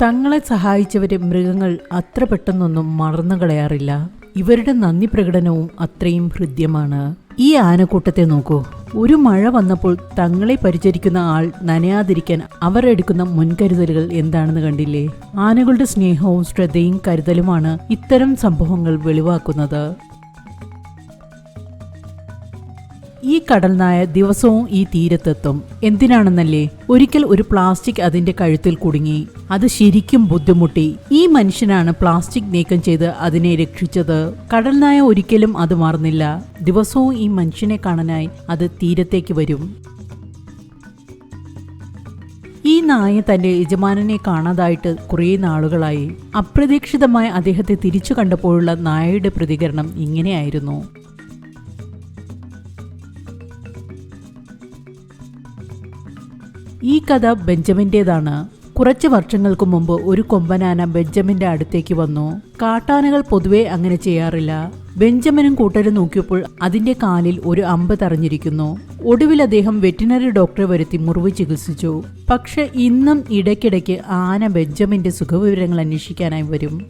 തങ്ങളെ സഹായിച്ചവരെ മൃഗങ്ങൾ അത്ര പെട്ടെന്നൊന്നും മറന്നു കളയാറില്ല. ഇവരുടെ നന്ദി പ്രകടനവും അത്രയും ഹൃദ്യമാണ്. ഈ ആനക്കൂട്ടത്തെ നോക്കൂ. ഒരു മഴ വന്നപ്പോൾ തങ്ങളെ പരിചരിക്കുന്ന ആൾ നനയാതിരിക്കാൻ അവർ എടുക്കുന്ന മുൻകരുതലുകൾ എന്താണെന്ന് കണ്ടില്ലേ? ആനകളുടെ സ്നേഹവും ശ്രദ്ധയും കരുതലുമാണ് ഇത്തരം സംഭവങ്ങൾ വെളിവാക്കുന്നത്. ഈ കടൽനായ ദിവസവും ഈ തീരത്തെത്തും. എന്തിനാണെന്നല്ലേ? ഒരിക്കൽ ഒരു പ്ലാസ്റ്റിക് അതിന്റെ കഴുത്തിൽ കുടുങ്ങി. അത് ശരിക്കും ബുദ്ധിമുട്ടി. ഈ മനുഷ്യനാണ് പ്ലാസ്റ്റിക് നീക്കം ചെയ്ത് അതിനെ രക്ഷിച്ചത്. കടൽനായ ഒരിക്കലും അത് മറന്നില്ല. ദിവസവും ഈ മനുഷ്യനെ കാണാനായി അത് തീരത്തേക്ക് വരും. ഈ നായ തന്റെ യജമാനനെ കാണാതായിട്ട് കുറേ നാളുകളായി. അപ്രതീക്ഷിതമായി അദ്ദേഹത്തെ തിരിച്ചു കണ്ടപ്പോഴുള്ള നായയുടെ പ്രതികരണം ഇങ്ങനെയായിരുന്നു. ഈ കഥ ബെഞ്ചമിൻ്റേതാണ്. കുറച്ച് വർഷങ്ങൾക്ക് മുമ്പ് ഒരു കൊമ്പനാന ബെഞ്ചമിന്റെ അടുത്തേക്ക് വന്നു. കാട്ടാനകൾ പൊതുവെ അങ്ങനെ ചെയ്യാറില്ല. ബെഞ്ചമിനും കൂട്ടരും നോക്കിയപ്പോൾ അതിന്റെ കാലിൽ ഒരു അമ്പ് തറഞ്ഞിരിക്കുന്നു. ഒടുവിൽ അദ്ദേഹം വെറ്റിനറി ഡോക്ടറെ വരുത്തി മുറിവ് ചികിത്സിച്ചു. പക്ഷെ ഇന്നും ഇടയ്ക്കിടയ്ക്ക് ആന ബെഞ്ചമിന്റെ സുഖവിവരങ്ങൾ അന്വേഷിക്കാനായി വരും.